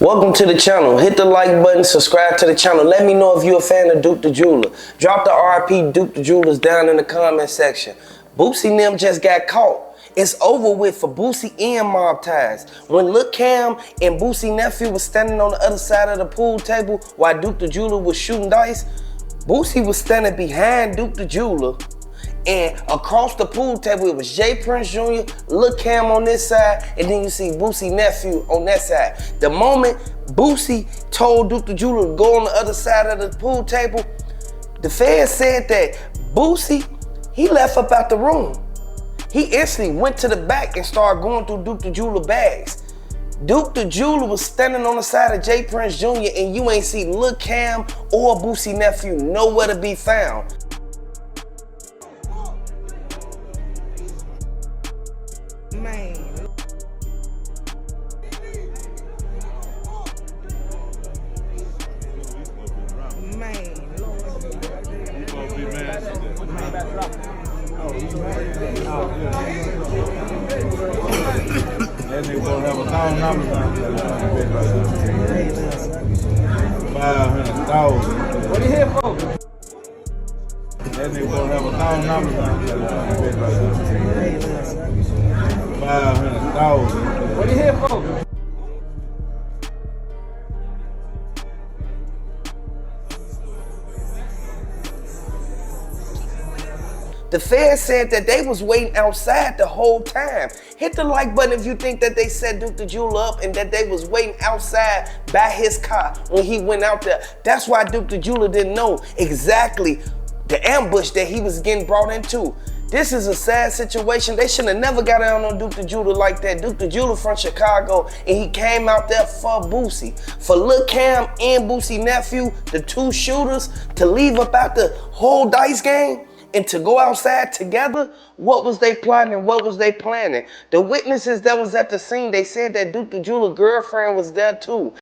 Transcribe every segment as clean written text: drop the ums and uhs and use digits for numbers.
Welcome to the channel. Hit the like button, subscribe to the channel. Let me know if you're a fan of Duke the Jeweler. Drop the RIP Duke the Jewelers down in the comment section. Boosie and them just got caught. It's over with for Boosie and Mob Ties. When Lil Cam and Boosie nephew was standing on the other side of the pool table while Duke the Jeweler was shooting dice, Boosie was standing behind Duke the Jeweler. And across the pool table, it was Jay Prince Jr., Lil Cam on this side, and then you see Boosie nephew on that side. The moment Boosie told Duke the Jeweler to go on the other side of the pool table, the feds said that Boosie, he left up out the room. He instantly went to the back and started going through Duke the Jeweler bags. Duke the Jeweler was standing on the side of Jay Prince Jr., and you ain't see Lil Cam or Boosie nephew nowhere to be found. Man. That nigga gonna have $1,000. $500,000. What are you here for? That nigga gonna have $1,000. What are you here for? The feds said that they was waiting outside the whole time. Hit the like button if you think that they set Duke the Jeweler up and that they was waiting outside by his car when he went out there. That's why Duke the Jeweler didn't know exactly the ambush that he was getting brought into. This is a sad situation. They should have never got down on Duke the Jeweler like that. Duke the Jeweler from Chicago, and he came out there for Boosie. For Lil Cam and Boosie nephew, the two shooters, to leave up out the whole dice game and to go outside together, what was they plotting and what was they planning? The witnesses that was at the scene, they said that Duke the Jeweler girlfriend was there too.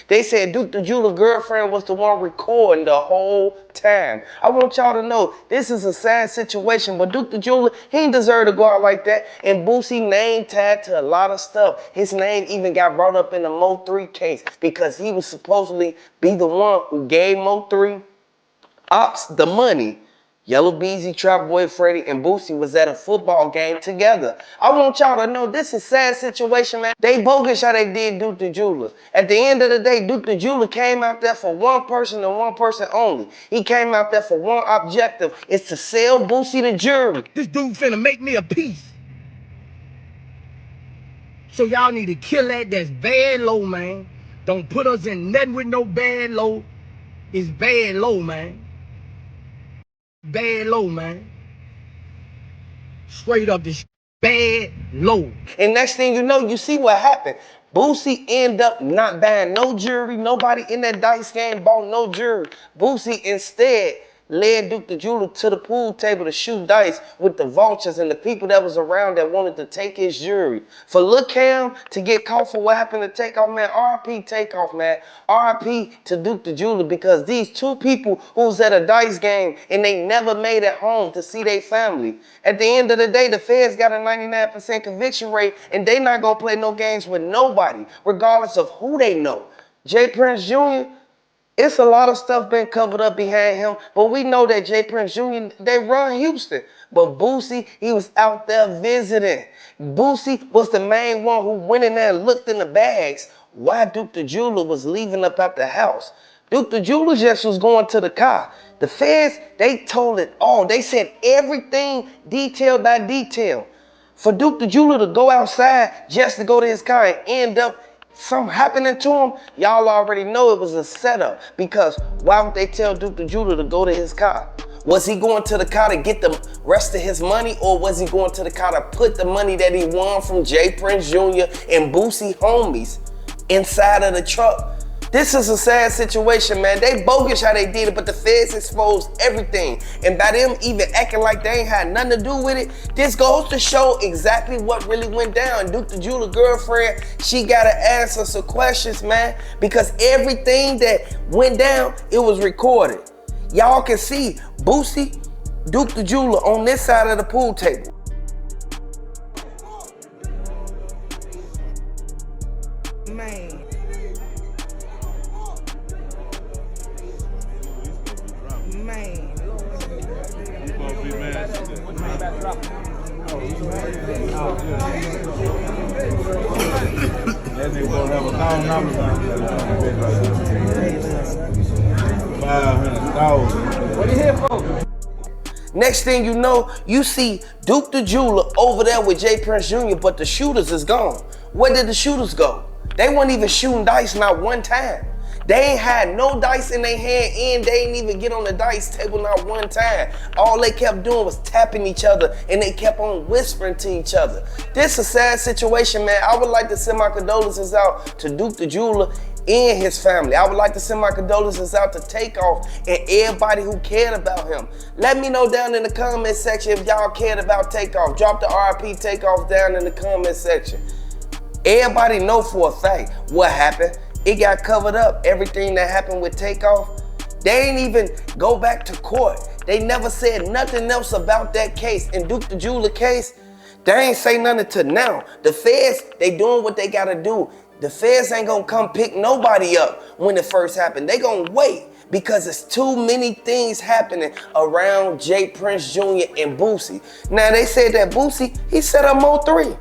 They said Duke the Jeweler girlfriend was the one recording the whole time. I want y'all to know this is a sad situation, but Duke the Jeweler, he ain't deserve to go out like that. And Boosie name tagged to a lot of stuff. His name even got brought up in the Mo3 case because he was supposedly be the one who gave Mo3 ops the money. Yellow Beezy, Trap Boy Freddy, and Boosie was at a football game together. I want y'all to know this is a sad situation, man. They bogus how they did Duke the Jeweler. At the end of the day, Duke the Jeweler came out there for one person and one person only. He came out there for one objective. It's to sell Boosie the jury. This dude finna make me a piece. So y'all need to kill that. That's bad low, man. Don't put us in nothing with no bad low. It's bad low, man. Bad low, man. Straight up this bad low. And next thing you know, you see what happened. Boosie ended up not buying no jewelry. Nobody in that dice game bought no jewelry. Boosie instead led Duke the Jeweler to the pool table to shoot dice with the vultures and the people that was around that wanted to take his jewelry. For Lil Cam to get caught for what happened to Takeoff, man, RIP Takeoff, man. RIP to Duke the Jeweler, because these two people who was at a dice game and they never made it home to see their family. At the end of the day, the feds got a 99% conviction rate, and they not gonna play no games with nobody, regardless of who they know. Jay Prince Jr., it's a lot of stuff been covered up behind him, but we know that Jay Prince Jr., they run Houston. But Boosie, he was out there visiting. Boosie was the main one who went in there and looked in the bags while Duke the Jeweler was leaving up out the house. Duke the Jeweler just was going to the car. The feds, they told it all. They said everything detail by detail. For Duke the Jeweler to go outside just to go to his car and end up something happening to him, y'all already know it was a setup. Because why would they tell Duke the Jeweler to go to his car? Was he going to the car to get the rest of his money, or was he going to the car to put the money that he won from Jay Prince Jr. and Boosie homies inside of the truck? This is a sad situation, man. They bogus how they did it, but the feds exposed everything. And by them even acting like they ain't had nothing to do with it, this goes to show exactly what really went down. Duke the Jeweler girlfriend, she gotta answer some questions, man, because everything that went down, it was recorded. Y'all can see Boosie Duke the jeweler on this side of the pool table. Man. Man. You supposed to be mad. That nigga gonna have $1,000. What you here for? Next thing you know, you see Duke the jeweler over there with J. Prince Jr., but the shooters is gone. Where did the shooters go? They weren't even shooting dice not one time. They ain't had no dice in their hand and they ain't even get on the dice table not one time. All they kept doing was tapping each other and they kept on whispering to each other. This is a sad situation, man. I would like to send my condolences out to Duke the jeweler and his family. I would like to send my condolences out to Takeoff and everybody who cared about him. Let me know down in the comment section if y'all cared about Takeoff. Drop the RIP Takeoff down in the comment section. Everybody know for a fact what happened. It got covered up. Everything that happened with Takeoff, they ain't even go back to court. They never said nothing else about that case. In Duke the jeweler case, they ain't say nothing to now. The feds, they doing what they gotta do. The feds ain't gonna come pick nobody up when it first happened. They gonna wait because it's too many things happening around J. Prince Jr. and Boosie. Now they said that Boosie, he set up Mo3.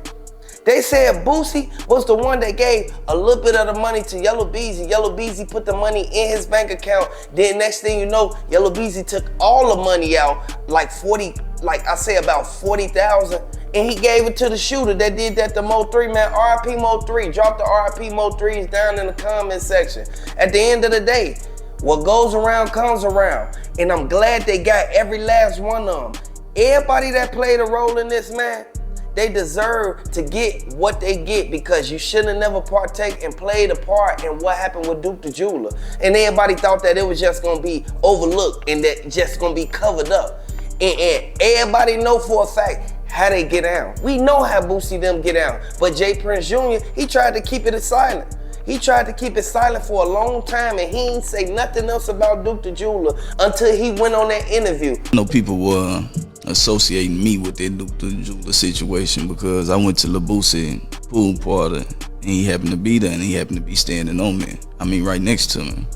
They said Boosie was the one that gave a little bit of the money to Yellow Beezy. Yellow Beezy put the money in his bank account. Then next thing you know, Yellow Beezy took all the money out, about 40,000, and he gave it to the shooter that did that to Mo3, man. RIP Mo3. Drop the RIP Mo3s down in the comment section. At the end of the day, what goes around comes around. And I'm glad they got every last one of them. Everybody that played a role in this, man, they deserve to get what they get because you should have never partake and played a part in what happened with Duke the jeweler. And everybody thought that it was just gonna be overlooked and that just gonna be covered up. And everybody know for a fact how they get down. We know how Boosie them get down. But J. Prince Jr., he tried to keep it silent. He tried to keep it silent for a long time and he ain't say nothing else about Duke the jeweler until he went on that interview. I know people were associating me with that Duke the jeweler situation because I went to the Boosie pool party and he happened to be there and he happened to be standing on me. I mean, right next to me.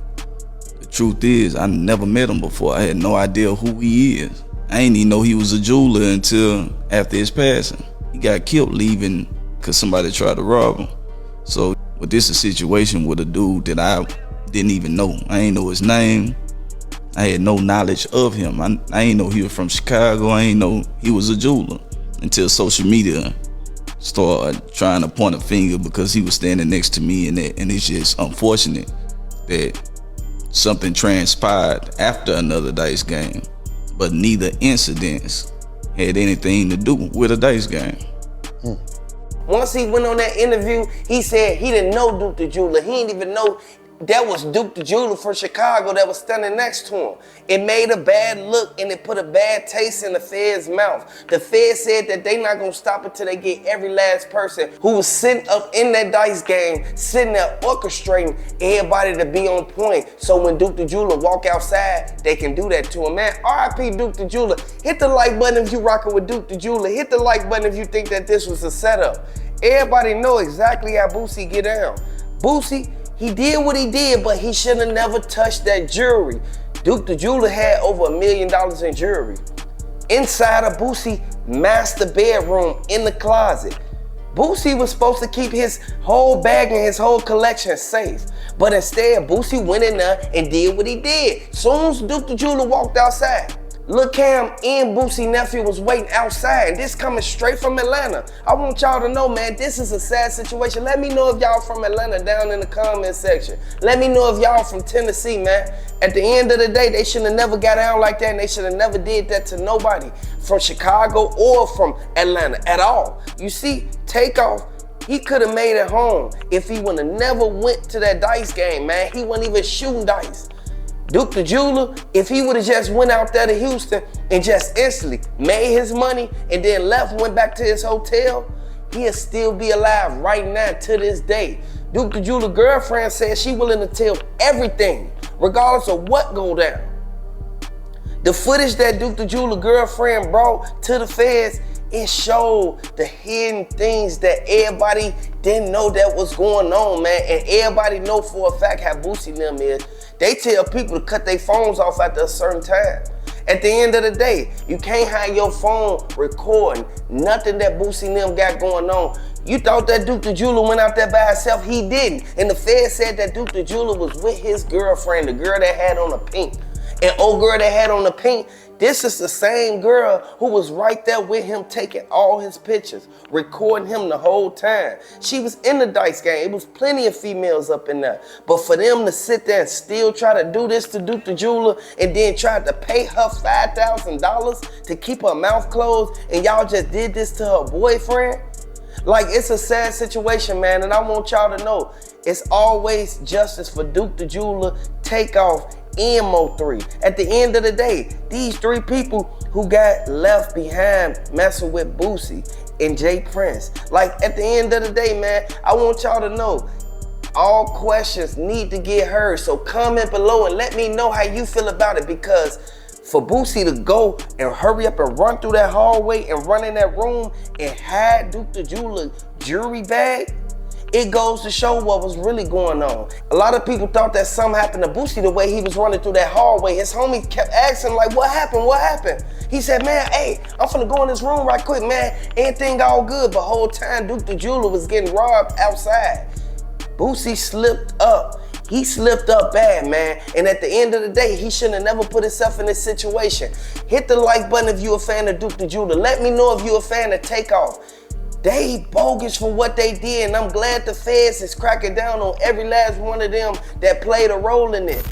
The truth is, I never met him before. I had no idea who he is. I ain't even know he was a jeweler until after his passing. He got killed leaving because somebody tried to rob him. So, but this is a situation with a dude that I didn't even know. I ain't know his name. I had no knowledge of him. I ain't know he was from Chicago. I ain't know he was a jeweler until social media started trying to point a finger because he was standing next to me, and it's just unfortunate that something transpired after another dice game, but neither incidents had anything to do with a dice game. Once he went on that interview, he said he didn't know Duke the jeweler. He didn't even know that was Duke the jeweler from Chicago that was standing next to him. It made a bad look and it put a bad taste in the Fed's mouth. The Fed said that they not gonna stop until they get every last person who was sitting up in that dice game, sitting there orchestrating everybody to be on point. So when Duke the jeweler walk outside, they can do that to him, man. RIP Duke the jeweler. Hit the like button if you rocking with Duke the jeweler. Hit the like button if you think that this was a setup. Everybody know exactly how Boosie get down. Boosie, he did what he did, but he should have never touched that jewelry. Duke the jeweler had over $1 million in jewelry. Inside of Boosie master bedroom in the closet. Boosie was supposed to keep his whole bag and his whole collection safe. But instead, Boosie went in there and did what he did. Soon as Duke the jeweler walked outside, Lil Cam and Boosie nephew was waiting outside, and this coming straight from Atlanta. I want y'all to know, man, this is a sad situation. Let me know if y'all from Atlanta down in the comment section. Let me know if y'all from Tennessee, man. At the end of the day, they should have never got down like that, and they should have never did that to nobody from Chicago or from Atlanta at all. You see, Takeoff, he could have made it home if he would have never went to that dice game, man. He wasn't even shooting dice. Duke the jeweler, if he would have just went out there to Houston and just instantly made his money and then left, went back to his hotel, he'll still be alive right now to this day. Duke the jeweler girlfriend said she willing to tell everything, regardless of what go down. The footage that Duke the Jeweler girlfriend brought to the feds, it showed the hidden things that everybody didn't know that was going on, man. And everybody know for a fact how Boosie and them is. They tell people to cut their phones off after a certain time. At the end of the day, you can't have your phone recording nothing that Boosie and them got going on. You thought that Duke the Jeweler went out there by himself? He didn't. And the Fed said that Duke the Jeweler was with his girlfriend, the girl that had on the pink. And old girl that had on the pink, this is the same girl who was right there with him taking all his pictures, recording him the whole time. She was in the dice game. It was plenty of females up in there. But for them to sit there and still try to do this to Duke the Jeweler and then try to pay her $5,000 to keep her mouth closed, and y'all just did this to her boyfriend? Like, it's a sad situation, man, and I want y'all to know it's always justice for Duke the Jeweler, Takeoff, and Mo3. At the end of the day, these three people who got left behind messing with Boosie and Jay Prince. Like, at the end of the day, man, I want y'all to know all questions need to get heard. So comment below and let me know how you feel about it, because for Boosie to go and hurry up and run through that hallway and run in that room and hide Duke the Jeweler jewelry bag, it goes to show what was really going on. A lot of people thought that something happened to Boosie the way he was running through that hallway. His homie kept asking like, what happened, what happened? He said, man, hey, I'm finna go in this room right quick, man. Anything all good, but whole time Duke the Jeweler was getting robbed outside. Boosie slipped up. He slipped up bad, man. And at the end of the day, he shouldn't have never put himself in this situation. Hit the like button if you're a fan of Duke the Jeweler. Let me know if you're a fan of Takeoff. They bogus for what they did, and I'm glad the feds is cracking down on every last one of them that played a role in it.